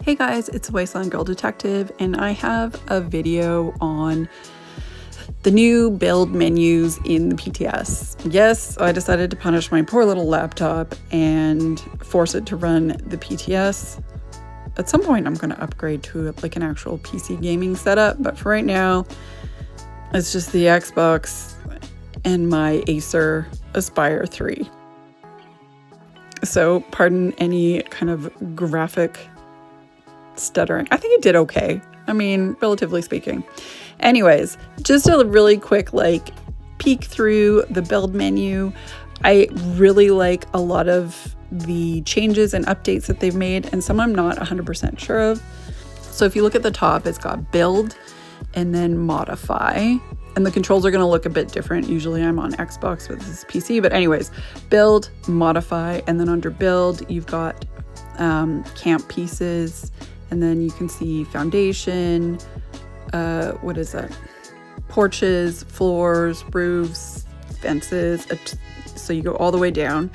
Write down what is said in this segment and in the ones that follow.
Hey guys, it's Wasteland Girl Detective, and I have a video on the new build menus in the PTS. Yes, I decided to punish my poor little laptop and force it to run the PTS. At some point, I'm going to upgrade to like an actual PC gaming setup, but for right now, it's just the Xbox and my Acer Aspire 3. So, pardon any kind of graphic stuttering. I think it did okay. I mean, relatively speaking. Anyways, just a really quick peek through the build menu. I really like a lot of the changes and updates that they've made, and some I'm not 100% sure of. So if you look at the top, it's got build and then modify, and the controls are going to look a bit different. Usually I'm on Xbox, but this is PC. But anyways, build, modify, and then under build, you've got camp pieces. And then you can see foundation, what is that? Porches, floors, roofs, fences. So you go all the way down.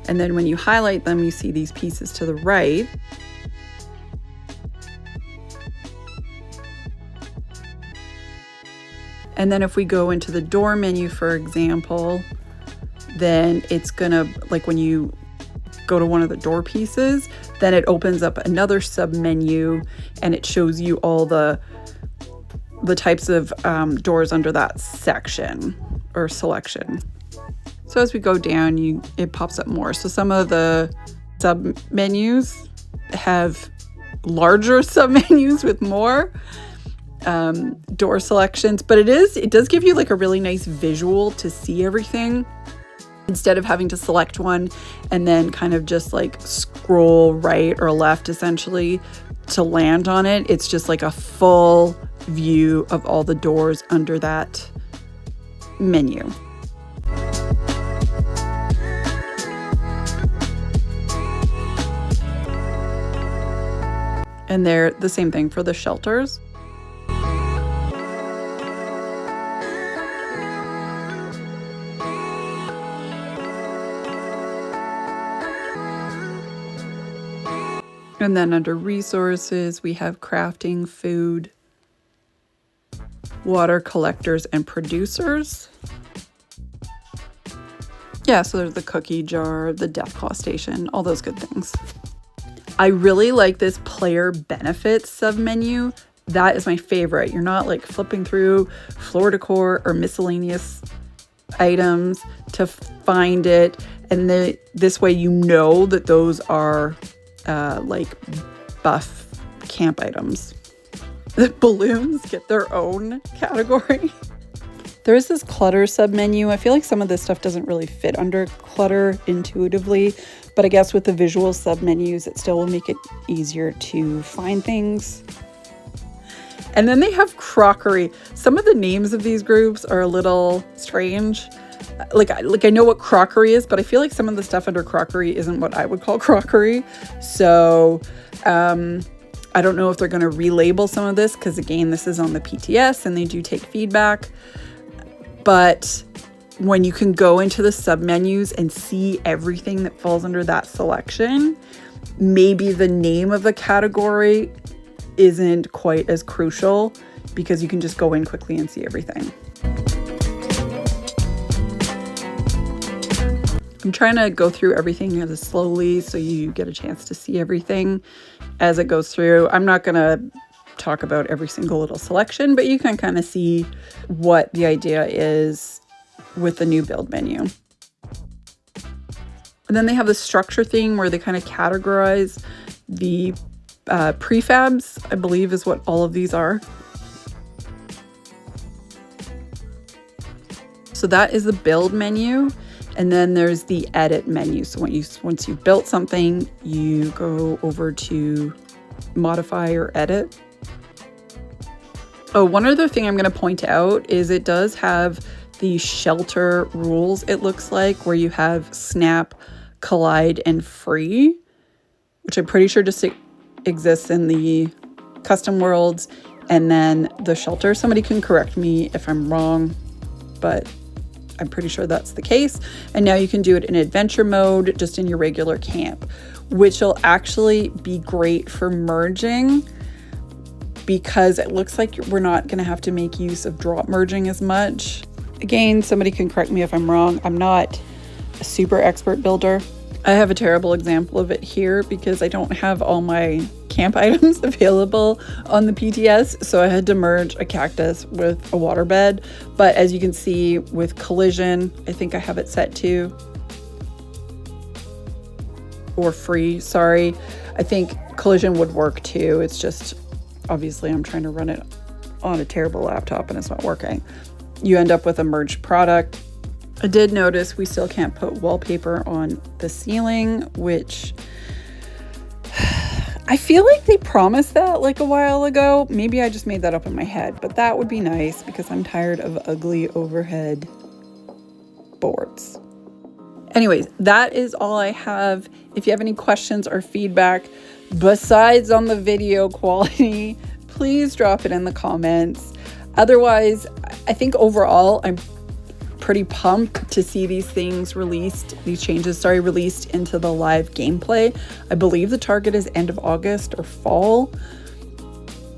And then when you highlight them, you see these pieces to the right. And then if we go into the door menu, for example, then it's gonna, when you go to one of the door pieces, then it opens up another sub menu and it shows you all the types of doors under that section or selection. So as we go down, it pops up more. So some of the sub menus have larger sub menus with more door selections, but it does give you a really nice visual to see everything, instead of having to select one and then kind of just scroll right or left essentially to land on it. It's just a full view of all the doors under that menu. And they're the same thing for the shelters. And then under resources, we have crafting, food, water collectors, and producers. Yeah, so there's the cookie jar, the death claw station, all those good things. I really like this player benefits submenu. That is my favorite. You're not flipping through floor decor or miscellaneous items to find it. And this way you know that those are buff camp items. The balloons get their own category. There is this clutter submenu. I feel like some of this stuff doesn't really fit under clutter intuitively, but I guess with the visual submenus, it still will make it easier to find things. And then they have crockery. Some of the names of these groups are a little strange. I know what crockery is, but I feel like some of the stuff under crockery isn't what I would call crockery. So I don't know if they're going to relabel some of this, because again, this is on the PTS and they do take feedback. But when you can go into the submenus and see everything that falls under that selection, maybe the name of the category isn't quite as crucial, because you can just go in quickly and see everything. I'm trying to go through everything as slowly so you get a chance to see everything as it goes through. I'm not going to talk about every single little selection, but you can kind of see what the idea is with the new build menu. And then they have the structure thing where they kind of categorize the prefabs, I believe is what all of these are. So that is the build menu. And then there's the edit menu. So once you've built something, you go over to modify or edit. Oh, one other thing I'm going to point out is it does have the shelter rules, it looks like, where you have snap, collide, and free, which I'm pretty sure just exists in the custom worlds. And then the shelter, somebody can correct me if I'm wrong, but I'm pretty sure that's the case. And now you can do it in adventure mode, just in your regular camp, which will actually be great for merging because it looks like we're not going to have to make use of drop merging as much. Again, somebody can correct me if I'm wrong. I'm not a super expert builder. I have a terrible example of it here because I don't have all my camp items available on the PTS, so I had to merge a cactus with a waterbed. But as you can see with collision, I think I have it set to, or free, sorry. I think collision would work too. It's just, obviously I'm trying to run it on a terrible laptop and it's not working. You end up with a merged product. I did notice we still can't put wallpaper on the ceiling, which I feel like they promised that like a while ago. Maybe I just made that up in my head, but that would be nice because I'm tired of ugly overhead boards. Anyways, that is all I have. If you have any questions or feedback besides on the video quality, please drop it in the comments. Otherwise, I think overall, I'm pretty pumped to see these changes released into the live gameplay. I believe the target is end of August or fall.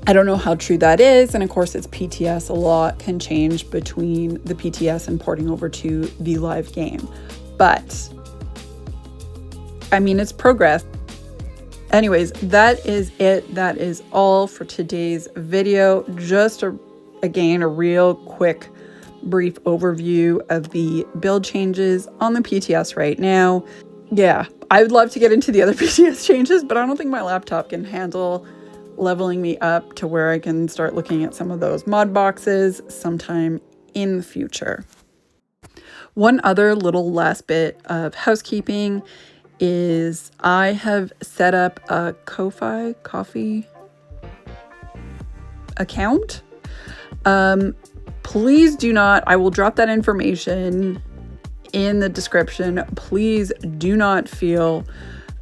I don't know how true that is. And of course, it's PTS. A lot can change between the PTS and porting over to the live game. But I mean, it's progress. Anyways, that is it. That is all for today's video. Just again, a real quick brief overview of the build changes on the PTS right now. Yeah, I would love to get into the other PTS changes, but I don't think my laptop can handle leveling me up to where I can start looking at some of those mod boxes sometime in the future. One other little last bit of housekeeping is I have set up a Ko-Fi coffee account. Please do not, I will drop that information in the description. Please do not feel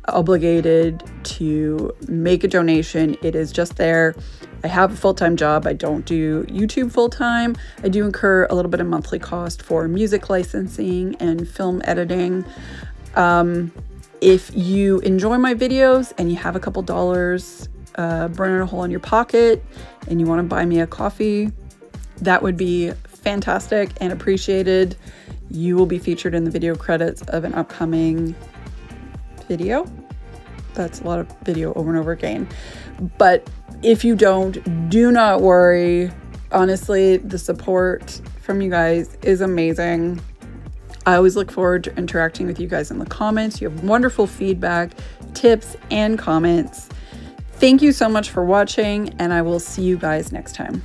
obligated to make a donation. It is just there. I have a full-time job. I don't do YouTube full-time. I do incur a little bit of monthly cost for music licensing and film editing. If you enjoy my videos and you have a couple dollars burning a hole in your pocket and you want to buy me a coffee, that would be fantastic and appreciated. You will be featured in the video credits of an upcoming video. That's a lot of video over and over again. But if you don't, do not worry. Honestly, the support from you guys is amazing. I always look forward to interacting with you guys in the comments. You have wonderful feedback, tips, and comments. Thank you so much for watching, and I will see you guys next time.